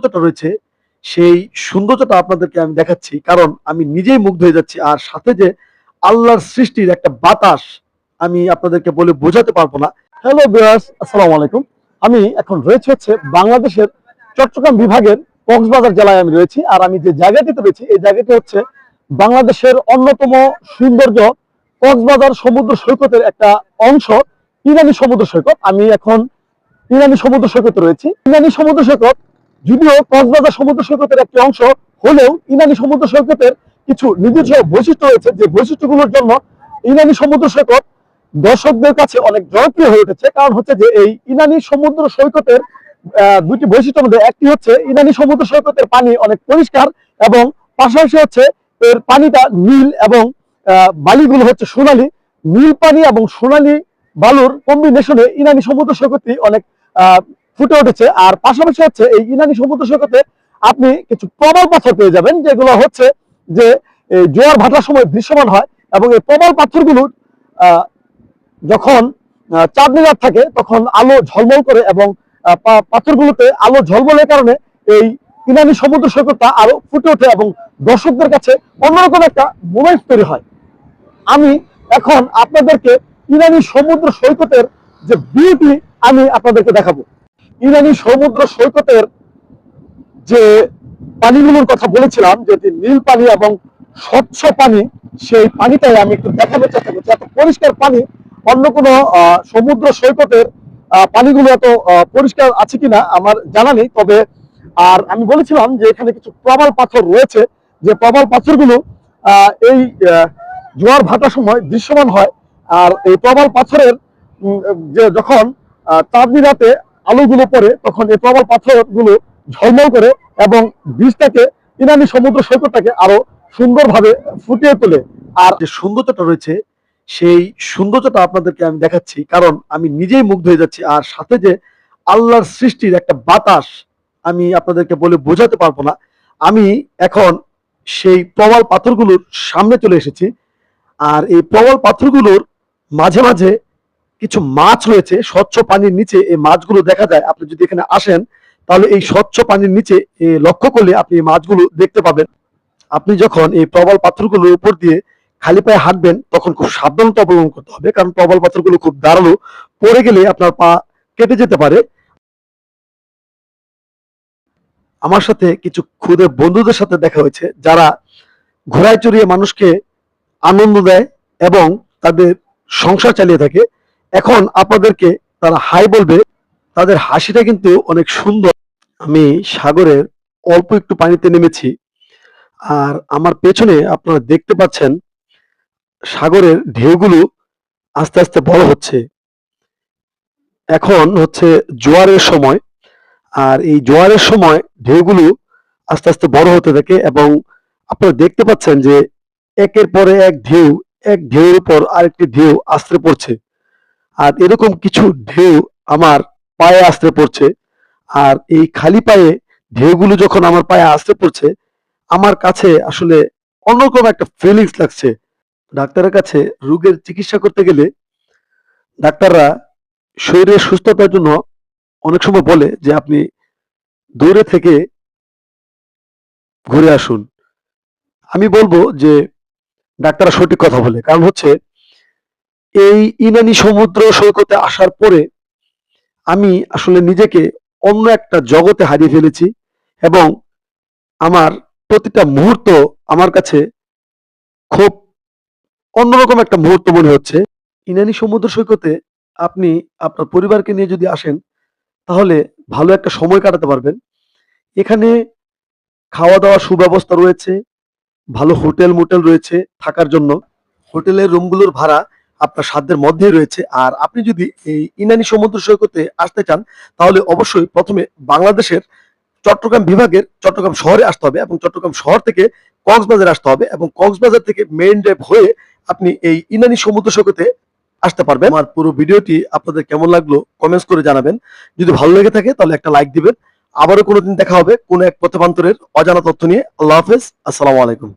সৌন্দর্যটা রয়েছে সেই সৌন্দর্যটা আপনাদেরকে আমি দেখাচ্ছি, কারণ আমি নিজেই মুগ্ধ হয়ে যাচ্ছি। আর সাথে যে আল্লাহর সৃষ্টির একটা বাতাস, আমি আপনাদেরকে বলে বোঝাতে পারবো না। হ্যালো ভিউয়ার্স, আসসালামু আলাইকুম। আমি এখন রয়েছে হচ্ছে বাংলাদেশের চট্টগ্রাম বিভাগের কক্সবাজার জেলায় আমি রয়েছি। আর আমি যে জায়গাটিতে রয়েছি এই জায়গাটি হচ্ছে বাংলাদেশের অন্যতম সৌন্দর্য কক্সবাজার সমুদ্র সৈকতের একটা অংশ, ইনানি সমুদ্র সৈকত। আমি এখন ইনানি সমুদ্র সৈকতে রয়েছি। ইনানি সমুদ্র সৈকত যদিও কক্সবাজার সমুদ্র সৈকতের একটি অংশ হলেও ইনানি সমুদ্র সৈকতের কিছু নিজস্ব বৈশিষ্ট্য রয়েছে, যে বৈশিষ্ট্যগুলোর জন্য ইনানি সমুদ্র সৈকত দর্শকদের কাছে অনেক জনপ্রিয় হয়ে উঠেছে। কারণ হচ্ছে যে এই ইনানি সমুদ্র সৈকতের দুটি বৈশিষ্ট্যের মধ্যে একটি হচ্ছে ইনানি সমুদ্র সৈকতের পানি অনেক পরিষ্কার, এবং পাশাপাশি হচ্ছে এর পানিটা নীল এবং বালিগুলো হচ্ছে সোনালী। নীল পানি এবং সোনালী বালুর কম্বিনেশনে ইনানি সমুদ্র সৈকতটি অনেক ফুটে উঠেছে। আর পাশাপাশি হচ্ছে এই ইনানি সমুদ্র সৈকতে আপনি কিছু প্রবাল পাথর পেয়ে যাবেন, যেগুলো হচ্ছে যে জোয়ার ভাটার সময় দৃশ্যমান হয়। এবং এই প্রবাল পাথরগুলো যখন চাঁদনি রাত থাকে তখন আলো ঝলমল করে, এবং পাথরগুলোতে আলো ঝলমলের কারণে এই ইনানি সমুদ্র সৈকতটা আরো ফুটে ওঠে এবং দর্শকদের কাছে অন্যরকম একটা মোমেন্ট তৈরি হয়। আমি এখন আপনাদেরকে ইনানি সমুদ্র সৈকতের যে বিউটি আমি আপনাদেরকে দেখাবো। ইনানি সমুদ্র সৈকতের যে পানিগুলোর কথা বলেছিলাম, যেটি নীল পানি এবং স্বচ্ছ পানি, সেই পানিটাই আমি একটু দেখানোর চেষ্টা করছি। এত পরিষ্কার পানি অন্য কোনো সমুদ্র সৈকতের পানিগুলো এত পরিষ্কার আছে কিনা আমার জানা নেই। তবে আর আমি বলেছিলাম যে এখানে কিছু প্রবাল পাথর রয়েছে, যে প্রবাল পাথরগুলো এই জোয়ার ভাটার সময় দৃশ্যমান হয়। আর এই প্রবাল পাথরের যে যখন চাঁদনি রাতে আলোগুলো পড়ে তখন এই প্রবাল পাথরগুলো ঝলমল করে এবং বীজটাকে ইনানি সমুদ্র সৈকতটাকে আরো সুন্দরভাবে ফুটিয়ে তোলে। আর যে সৌন্দর্যটা রয়েছে সেই সৌন্দর্যটা আপনাদেরকে আমি দেখাচ্ছি, কারণ আমি নিজেই মুগ্ধ হয়ে যাচ্ছি। আর সাথে যে আল্লাহর সৃষ্টির একটা বাতাস, আমি আপনাদেরকে বলে বোঝাতে পারবো না। আমি এখন সেই প্রবাল পাথরগুলোর সামনে চলে এসেছি। আর এই প্রবাল পাথরগুলোর মাঝে মাঝে কিছু মাছ রয়েছে স্বচ্ছ পানির নিচে। এই মাছগুলো দেখা যায়, আপনি যদি এখানে আসেন তাহলে এই স্বচ্ছ পানির নিচে লক্ষ্য করলে আপনি এই মাছগুলো দেখতে পাবেন। আপনি যখন এই প্রবাল পাথরগুলোর উপর দিয়ে খালি পায়ে হাঁটবেন তখন খুব সাবধানতা অবলম্বন করতে হবে, কারণ প্রবাল পাথরগুলো খুব ধারালো, পড়ে গেলে আপনার পা কেটে যেতে পারে। আমার সাথে কিছু খুদে বন্ধুদের সাথে দেখা হয়েছে, যারা ঘোড়ায় চড়িয়ে মানুষকে আনন্দ দেয় এবং তাদের সংসার চালিয়ে থাকে। এখন আপনাদেরকে তারা হাই বলবে, তাদের হাসিটা কিন্তু অনেক সুন্দর। আমি সাগরের অল্প একটু পানিতে নেমেছি, আর আমার পেছনে আপনারা দেখতে পাচ্ছেন সাগরের ঢেউগুলো আস্তে আস্তে বড় হচ্ছে। এখন হচ্ছে জোয়ারের সময়, আর এই জোয়ারের সময় ঢেউগুলো আস্তে আস্তে বড় হতে থাকে এবং আপনারা দেখতে পাচ্ছেন যে একের পরে এক ঢেউ, এক ঢেউয়ের উপর আরেকটি ঢেউ আছড়ে পড়ছে। আর এরকম কিছু ঢেউ আমার পায়ে আছড়ে পড়ছে। আর এই খালি পায়ে ঢেউগুলো যখন আমার পায়ে আছড়ে পড়ছে, আমার কাছে আসলে অন্যরকম একটা ফিলিংস লাগছে। ডাক্তারের কাছে রোগের চিকিৎসা করতে গেলে ডাক্তাররা শরীরের সুস্থতার জন্য অনেক সময় বলে যে আপনি দূরে থেকে ঘুরে আসুন। আমি বলবো যে ডাক্তাররা সঠিক কথা বলে, কারণ হচ্ছে এই ইনানি সমুদ্র সৈকতে আসার পরে আমি আসলে নিজেকে অন্য একটা জগতে হারিয়ে ফেলেছি, এবং আমার প্রতিটা মুহূর্ত আমার কাছে খুব অন্যরকম একটা মুহূর্ত মনে হচ্ছে। ইনানি সমুদ্র সৈকতে আপনি আপনার পরিবারকে নিয়ে যদি আসেন তাহলে ভালো একটা সময় কাটাতে পারবেন। এখানে খাওয়া দাওয়ার সুব্যবস্থা রয়েছে, ভালো হোটেল মোটেল রয়েছে থাকার জন্য। হোটেলের রুমগুলোর ভাড়া আপনার সাধ্যের মধ্যেই রয়েছে। আর আপনি যদি এই ইনানি সমুদ্র সৈকতে আসতে চান তাহলে অবশ্যই প্রথমে বাংলাদেশের চট্টগ্রাম বিভাগের চট্টগ্রাম শহরে আসতে হবে, এবং চট্টগ্রাম শহর থেকে কক্সবাজার আসতে হবে, এবং কক্সবাজার থেকে মেইন ড্রাইভ হয়ে আপনি এই ইনানি সমুদ্র সৈকতে আসতে পারবেন। আমার পুরো ভিডিওটি আপনাদের কেমন লাগলো কমেন্টস করে জানাবেন। যদি ভালো লেগে থাকে তাহলে একটা লাইক দিবেন। আবারও কোনোদিন দেখা হবে কোনো এক পথেপান্তরের অজানা তথ্য নিয়ে। আল্লাহ হাফেজ, আসসালামু আলাইকুম।